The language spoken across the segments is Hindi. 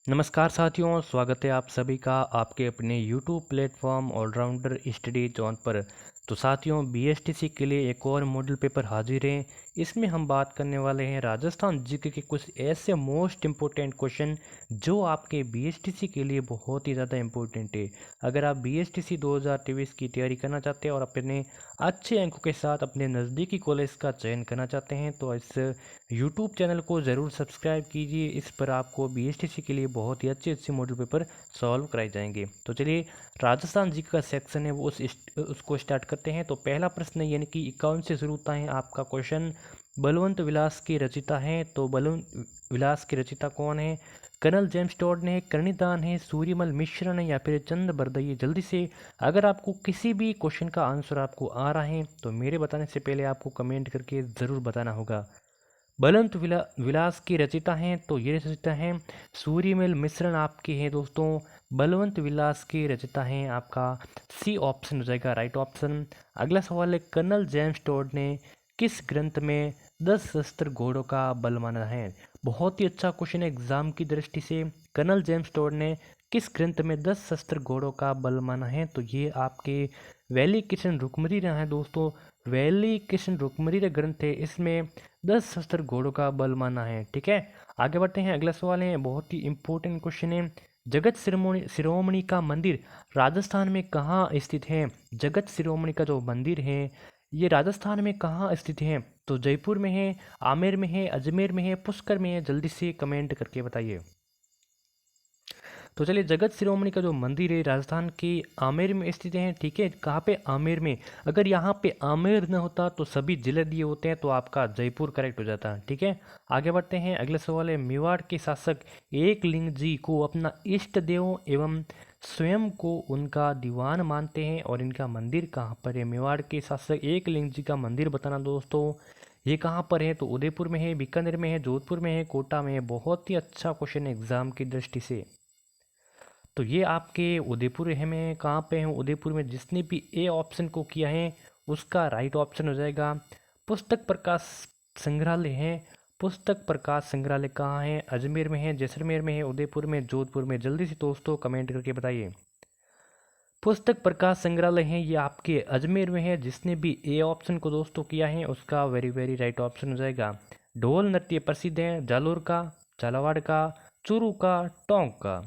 नमस्कार साथियों, स्वागत है आप सभी का आपके अपने YouTube platform Allrounder Study Zone पर। तो साथियों, बीएसटीसी के लिए एक और मॉडल पेपर हाजिर है। इसमें हम बात करने वाले हैं राजस्थान जीके के कुछ ऐसे मोस्ट इम्पोर्टेंट क्वेश्चन जो आपके बीएसटीसी के लिए बहुत ही ज़्यादा इम्पोर्टेंट है। अगर आप बीएसटीसी 2023 की तैयारी करना चाहते हैं और अपने अच्छे अंकों के साथ अपने नज़दीकी कॉलेज का चयन करना चाहते हैं तो इस यूट्यूब चैनल को ज़रूर सब्सक्राइब कीजिए। इस पर आपको बीएसटीसी के लिए बहुत ही अच्छे अच्छे मॉडल पेपर सॉल्व कराए जाएंगे। तो चलिए, राजस्थान जी का सेक्शन है वो उसको स्टार्ट करते हैं। तो पहला प्रश्न यानी कि 51 से शुरू होता है आपका क्वेश्चन। बलवंत विलास की रचिता है, तो बलवंत विलास की रचिता कौन है? कर्नल जेम्स टॉड ने, कर्णिदान है, सूर्यमल मिश्र ने, या फिर चंद बरदई? जल्दी से अगर आपको किसी भी क्वेश्चन का आंसर आपको आ रहा है तो मेरे बताने से पहले आपको कमेंट करके ज़रूर बताना होगा। बलवंत विलास की रचिता हैं, तो ये रचिता हैं सूर्यमल मिश्रण आपके हैं दोस्तों। बलवंत विलास की रचिता हैं आपका सी ऑप्शन हो जाएगा राइट ऑप्शन। अगला सवाल है, कर्नल जेम्स टॉड ने किस ग्रंथ में 10 शस्त्र घोड़ों का बल माना है? बहुत ही अच्छा क्वेश्चन है एग्जाम की दृष्टि से। कर्नल जेम्स टॉड ने किस ग्रंथ में 10 शस्त्र घोड़ों का बल माना है? तो ये आपके वैली किशन रुक्मरी है दोस्तों। वैली किशन रुक्मरी ग्रंथ है, इसमें 10 शस्त्र घोड़ों का बल माना है। ठीक है, आगे बढ़ते हैं। अगला सवाल है, बहुत ही इंपॉर्टेंट क्वेश्चन है। जगत शिरोमणि शिरोमणि का मंदिर राजस्थान में कहाँ स्थित है? जगत शिरोमणि का जो मंदिर है ये राजस्थान में कहाँ स्थित है? तो जयपुर में है, आमेर में है, अजमेर में है, पुष्कर में है? जल्दी से कमेंट करके बताइए। तो चलिए, जगत शिरोमणि का जो मंदिर है राजस्थान के आमेर में स्थित है। ठीक है, कहाँ पे? आमेर में। अगर यहाँ पे आमेर न होता तो सभी जिले दिए होते हैं तो आपका जयपुर करेक्ट हो जाता। ठीक है, आगे बढ़ते हैं। अगला सवाल है, मेवाड़ के शासक एकलिंग जी को अपना इष्ट देव एवं स्वयं को उनका दीवान मानते हैं और इनका मंदिर कहाँ पर है? मेवाड़ के शासक एकलिंग जी का मंदिर बताना दोस्तों। ये कहाँ पर है? तो उदयपुर में है, बीकानेर में है, जोधपुर में है, कोटा में है। बहुत ही अच्छा क्वेश्चन है एग्जाम की दृष्टि से। तो ये आपके उदयपुर है में कहाँ पे है? उदयपुर में। जिसने भी ए ऑप्शन को किया है उसका राइट ऑप्शन हो जाएगा पुस्तक प्रकाश संग्रहालय है। पुस्तक प्रकाश संग्रहालय कहाँ है? अजमेर में है, जैसलमेर में है, उदयपुर में, जोधपुर में? जल्दी से दोस्तों कमेंट करके बताइए। पुस्तक प्रकाश संग्रहालय है ये आपके अजमेर में है। जिसने भी ए ऑप्शन को दोस्तों किया है उसका वेरी वेरी राइट ऑप्शन हो जाएगा। ढोल नृत्य प्रसिद्ध है जालोर का, झालावाड़ का, चूरू का, टोंक का?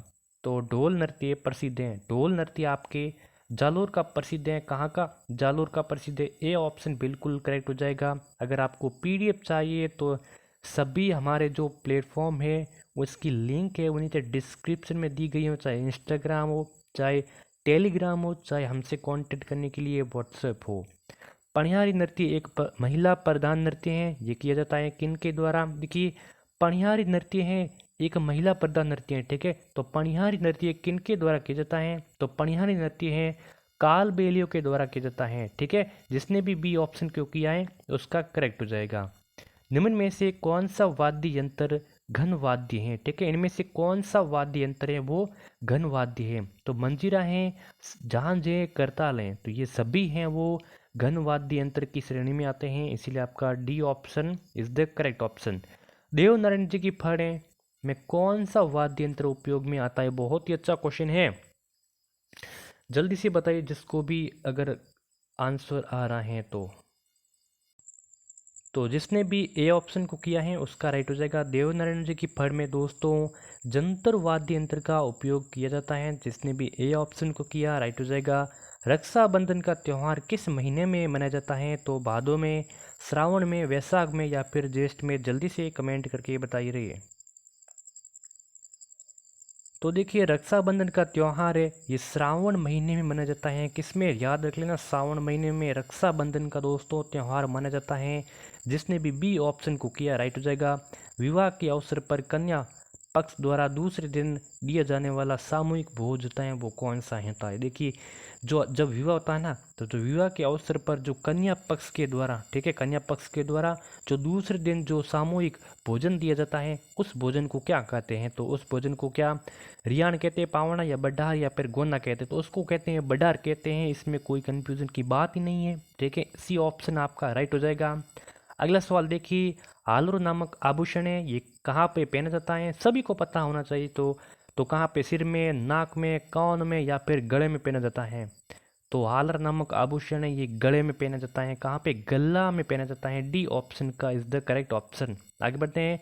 तो ढोल नृत्य प्रसिद्ध है। ढोल नृत्य आपके जालोर का प्रसिद्ध है। कहाँ का? जालोर का प्रसिद्ध है। ए ऑप्शन बिल्कुल करेक्ट हो जाएगा। अगर आपको पीडीएफ चाहिए तो सभी हमारे जो प्लेटफॉर्म है उसकी लिंक है वो नीचे डिस्क्रिप्शन में दी गई हो, चाहे इंस्टाग्राम हो, चाहे टेलीग्राम हो, चाहे हमसे कांटेक्ट करने के लिए व्हाट्सएप हो। पनिहारी नृत्य एक महिला प्रधान नृत्य है। ये किया जाता है किन के द्वारा? देखिए, पनिहारी नृत्य है एक महिला प्रधान नृत्य है। ठीक है, तो पनिहारी नृत्य किन के द्वारा किया जाता है? तो पनिहारी नृत्य है काल बेलियों के द्वारा किया जाता है। ठीक है, जिसने भी बी ऑप्शन क्यों किया है उसका करेक्ट हो जाएगा। निम्न में से कौन सा वाद्य यंत्र घन वाद्य है? ठीक है, इनमें से कौन सा वाद्य यंत्र है वो घन वाद्य है? तो मंजीरा है, झांझ है, करताल है? तो ये सभी हैं वो घन वाद्य यंत्र की श्रेणी में आते हैं, इसीलिए आपका D option is the correct option. Dev Narayan ji की फड़े में कौन सा वाद्य यंत्र उपयोग में आता है? बहुत ही अच्छा क्वेश्चन है, जल्दी से बताइए जिसको भी अगर आंसर आ रहा है तो जिसने भी ए ऑप्शन को किया है उसका राइट हो जाएगा। देवनारायण जी की फड़ में दोस्तों जंतर वाद्य यंत्र का उपयोग किया जाता है। जिसने भी ए ऑप्शन को किया राइट हो जाएगा। रक्षाबंधन का त्यौहार किस महीने में मनाया जाता है? तो भादों में, श्रावण में, वैशाख में, या फिर ज्येष्ठ में? जल्दी से कमेंट करके बताइए रहिए। तो देखिए, रक्षाबंधन का त्यौहार है ये श्रावण महीने में मनाया जाता है। किसमें? याद रख लेना, श्रावण महीने में रक्षाबंधन का दोस्तों त्यौहार मनाया जाता है। जिसने भी बी ऑप्शन को किया राइट हो जाएगा। विवाह के अवसर पर कन्या पक्ष द्वारा दूसरे दिन दिया जाने वाला सामूहिक भोज होता है वो कौन सा होता है? देखिए, जो जब विवाह होता है ना तो जो विवाह के अवसर पर जो कन्या पक्ष के द्वारा, ठीक है, कन्या पक्ष के द्वारा जो दूसरे दिन जो सामूहिक भोजन दिया जाता है उस भोजन को क्या कहते हैं? तो उस भोजन को क्या रियान कहते हैं, पावना या बड्डार या फिर गोना कहते हैं? तो उसको कहते हैं बड्डार कहते हैं। इसमें कोई कंफ्यूजन की बात ही नहीं है। ठीक है, सी ऑप्शन आपका राइट हो जाएगा। अगला सवाल देखिए, आलूर नामक आभूषण है ये कहाँ पे पहना जाता है? सभी को पता होना चाहिए। तो तो कहाँ पे सिर में, नाक में, कान में या फिर गले में पहना जाता है? तो हालर नामक आभूषण है ये गले में पहना जाता है। कहाँ पे? गला में पहना जाता है। डी ऑप्शन का इज द करेक्ट ऑप्शन। आगे बढ़ते हैं।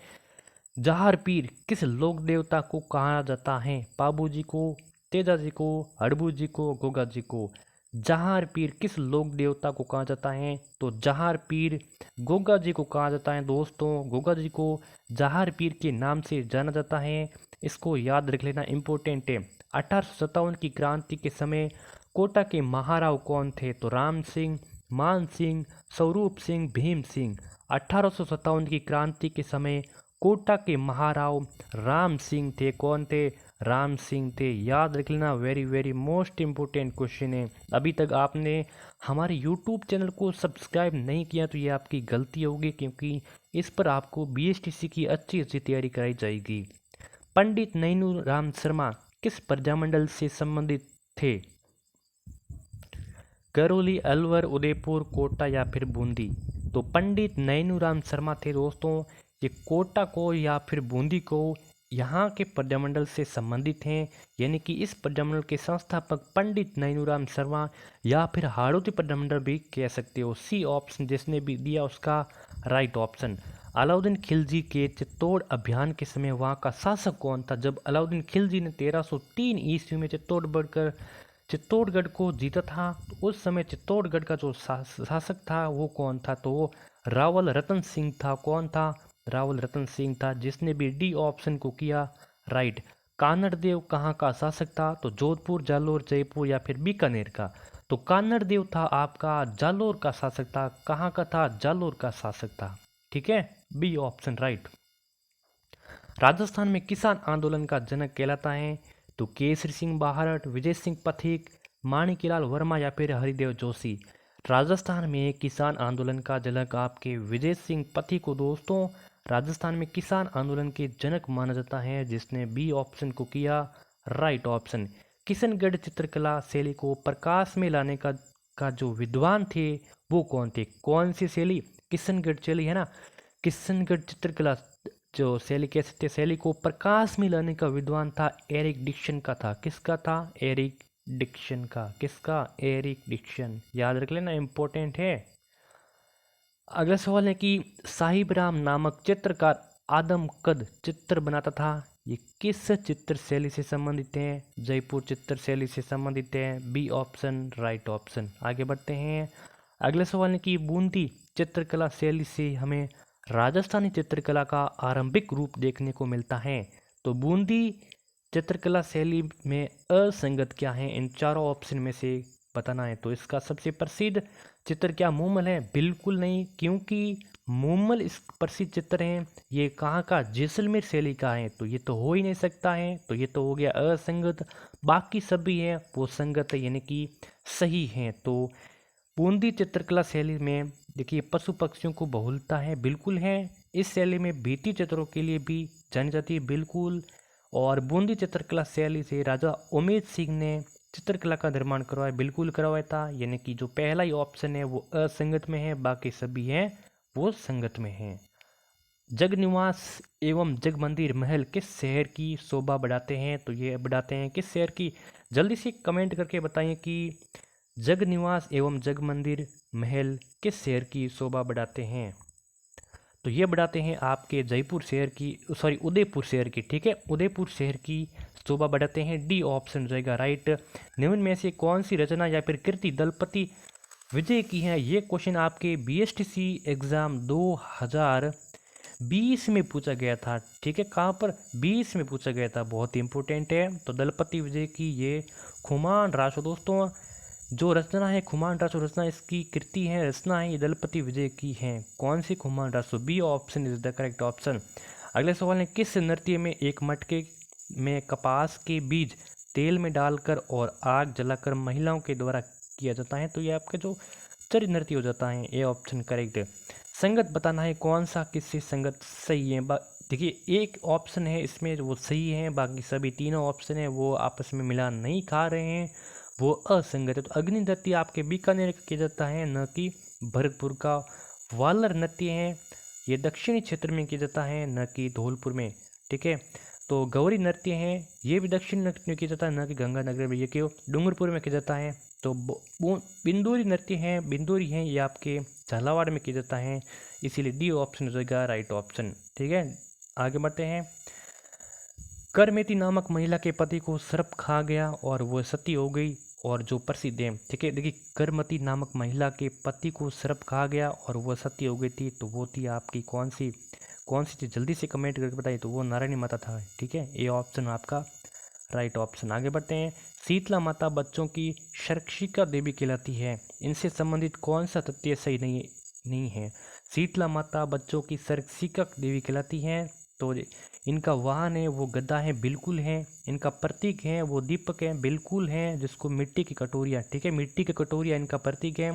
जहार पीर किस लोक देवता को कहा जाता है? पाबू जी को, तेजा जी को, हड़बू जी को, गोगा जी को। जहार पीर किस लोक देवता को कहा जाता है? तो जहार पीर गोगा जी को कहा जाता है दोस्तों। गोगा जी को जहार पीर के नाम से जाना जाता है। इसको याद रख लेना, इम्पोर्टेंट है। 1857 की क्रांति के समय कोटा के महाराव कौन थे? तो राम सिंह, मान सिंह, स्वरूप सिंह, भीम सिंह। 1857 की क्रांति के समय कोटा के महाराव राम सिंह थे। कौन थे? राम सिंह थे। याद रख लेना, very very most important question है। अभी तक आपने हमारे यूट्यूब चैनल को सब्सक्राइब नहीं किया तो ये आपकी गलती होगी, क्योंकि इस पर आपको बीएसटीसी की अच्छी तैयारी कराई जाएगी। पंडित नैनू राम शर्मा किस प्रजामंडल से संबंधित थे? करौली, अलवर, उदयपुर, कोटा या फिर बूंदी। तो पंडित नैनूराम शर्मा थे दोस्तों, ये कोटा को या फिर बूंदी को यहाँ के प्रजामंडल से संबंधित हैं। यानी कि इस प्रजामंडल के संस्थापक पंडित नैनूराम शर्मा या फिर हाड़ौती प्रजामंडल भी कह सकते हो। सी ऑप्शन जिसने भी दिया उसका राइट ऑप्शन। अलाउद्दीन खिलजी के चित्तौड़ अभियान के समय वहाँ का शासक कौन था? जब अलाउद्दीन खिलजी ने 1303 ईस्वी में चित्तौड़गढ़ को जीता था, तो उस समय चित्तौड़गढ़ का जो शासक था वो कौन था? तो वो रावल रतन सिंह था। कौन था? रावल रतन सिंह था, जिसने भी डी ऑप्शन को किया राइट। कान्हड़ देव कहाँ का शासक था? तो जोधपुर, जालोर, जयपुर या फिर बीकानेर का। तो कान्हड़ देव था आपका जालोर का शासक था। कहाँ का था? जालोर का शासक था। ठीक है, बी ऑप्शन राइट। राजस्थान में किसान आंदोलन का जनक कहलाता है? तो केसरी सिंह बाहरट, विजय सिंह पथिक, माणिक्यलाल वर्मा या फिर हरिदेव जोशी। राजस्थान में किसान आंदोलन का जनक आपके विजय सिंह पथिक को दोस्तों राजस्थान में किसान आंदोलन के जनक माना जाता है, जिसने बी ऑप्शन को किया राइट ऑप्शन। किशनगढ़ चित्रकला शैली को प्रकाश में लाने का जो विद्वान थे वो कौन थे? कौन सी शैली? किशनगढ़ शैली है ना। किशनगढ़ चित्रकला जो शैली कह सकते शैली को प्रकाश में लाने का विद्वान था एरिक डिक्सन का था। किसका था? एरिक डिक्सन का। किसका? Erik Dixon. याद रख लेना, इंपॉर्टेंट है। अगला सवाल है कि साहिब राम नामक चित्रकार आदमकद चित्र बनाता था, ये किस चित्र शैली से संबंधित है? जयपुर चित्र शैली से संबंधित है। B option right option. आगे बढ़ते हैं। अगला सवाल है कि बूंदी चित्रकला शैली से हमें राजस्थानी चित्रकला का आरंभिक रूप देखने को मिलता है। तो बूंदी चित्रकला शैली में असंगत क्या है? इन चारों ऑप्शन में से बताना है। तो इसका सबसे प्रसिद्ध चित्र क्या मूमल है? बिल्कुल नहीं, क्योंकि मूमल इस प्रसिद्ध चित्र हैं ये कहाँ का? जैसलमेर शैली का है, तो ये तो हो ही नहीं सकता है। तो ये तो हो गया असंगत। बाकी सभी है वो संगत है, यानी कि सही है। तो बूंदी चित्रकला शैली में देखिए पशु पक्षियों को बहुलता है, बिल्कुल है। इस शैली में भित्ति चित्रों के लिए भी जानी जाती है, बिल्कुल। और बूंदी चित्रकला शैली से राजा उमेद सिंह ने चित्रकला का निर्माण करवाया, बिल्कुल करवाया था। यानी कि जो पहला ही ऑप्शन है वो असंगत में है, बाकी सभी हैं वो संगत में हैं। जगनिवास एवं जगमंदिर महल किस शहर की शोभा बढ़ाते हैं? तो ये बढ़ाते हैं किस शहर की? जल्दी से कमेंट करके बताइए कि जगनिवास एवं जगमंदिर महल किस शहर की शोभा बढ़ाते हैं? तो ये बढ़ाते हैं आपके जयपुर शहर की, सॉरी उदयपुर शहर की। ठीक है, उदयपुर शहर की शोभा बढ़ाते हैं। डी ऑप्शन रहेगा राइट। निम्न में से कौन सी रचना या फिर कृति दलपति विजय की है? ये क्वेश्चन आपके बीएसटीसी एग्जाम 2020 में पूछा गया था। ठीक है, कहाँ पर? 20 में पूछा गया था, बहुत इंपॉर्टेंट है। तो दलपति विजय की ये खुमान रासो दोस्तों जो रचना है, खुमान रासो रचना इसकी कृति है, रचना है, ये दलपति विजय की है। कौन सी? Khuman Raso. B option is the correct option. अगले सवाल है किस नृत्य में एक मटके में कपास के बीज तेल में डालकर और आग जलाकर महिलाओं के द्वारा किया जाता है? तो ये आपका जो चरित नृत्य हो जाता है। A option correct. संगत बताना है कौन सा किससे संगत सही है? देखिए एक ऑप्शन है इसमें वो सही है, बाकी सभी तीनों ऑप्शन है वो आपस में मिलान नहीं खा रहे हैं, वो असंगत है। तो अग्नि नृत्य आपके बीकानेर का किया जाता है, न कि भरतपुर का। वालर नृत्य है ये दक्षिणी क्षेत्र में किया जाता है, न कि धौलपुर में। ठीक है, तो गौरी नृत्य है, ये भी दक्षिण में किया जाता है, न कि गंगानगर में, ये क्यों डूंगरपुर में किया जाता है। तो बिंदुरी नृत्य है, बिंदुरी है, ये आपके झालावाड़ में किया जाता है, इसीलिए डी ऑप्शन हो जाएगा राइट ऑप्शन। ठीक है, आगे बढ़ते हैं। करमेती नामक महिला के पति को सर्प खा गया और वह सती हो गई, और जो प्रसिद्ध है। ठीक है, देखिए करमती नामक महिला के पति को सर्प खा गया और वह सती हो गई थी, तो वो थी आपकी कौन सी थी, जल्दी से कमेंट करके बताइए। तो वो नारायणी माता था। ठीक है, ये ऑप्शन आपका राइट ऑप्शन। आगे बढ़ते हैं। शीतला माता बच्चों की शर्क्षिका देवी कहलाती है, इनसे संबंधित कौन सा तथ्य सही नहीं है। शीतला माता बच्चों की शर्क्षिका देवी कहलाती है, तो इनका वाहन है वो गदा है, बिल्कुल है। इनका प्रतीक है वो दीपक है, बिल्कुल है, जिसको मिट्टी की कटोरियाँ, ठीक है, मिट्टी की कटोरियाँ इनका प्रतीक है।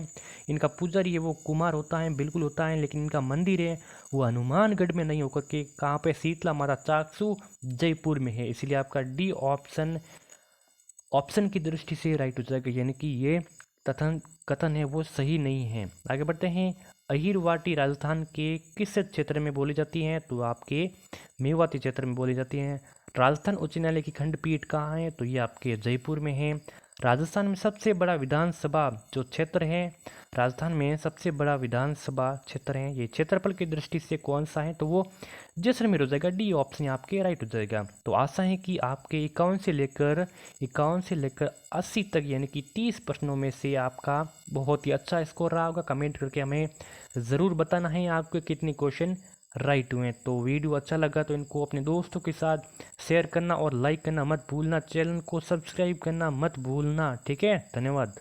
इनका पुजारी है वो कुमार होता है, बिल्कुल होता है, लेकिन इनका मंदिर है वो हनुमानगढ़ में नहीं होकर के कहाँ पे, शीतला माता चाकसू जयपुर में है, इसलिए आपका डी ऑप्शन की दृष्टि से राइट हो जाएगा, यानी कि ये कथन है वो सही नहीं है। आगे बढ़ते हैं। अहिरवाटी राजस्थान के किस क्षेत्र में बोली जाती है, तो आपके मेवाती क्षेत्र में बोली जाती है। राजस्थान उच्च न्यायालय की खंडपीठ कहाँ है, तो ये आपके जयपुर में है। राजस्थान में सबसे बड़ा विधानसभा जो क्षेत्र है, राजस्थान में सबसे बड़ा विधानसभा क्षेत्र है, ये क्षेत्रफल की दृष्टि से कौन सा है, तो वो जैसलमेर हो जाएगा। डी ऑप्शन आपके राइट हो जाएगा। तो आशा है कि आपके 51 से लेकर 80 तक, यानी कि 30 प्रश्नों में से आपका बहुत ही अच्छा स्कोर रहा होगा। कमेंट करके हमें ज़रूर बताना है आपके कितने क्वेश्चन राइट हुए। तो वीडियो अच्छा लगा तो इनको अपने दोस्तों के साथ शेयर करना और लाइक करना मत भूलना, चैनल को सब्सक्राइब करना मत भूलना। ठीक है, धन्यवाद।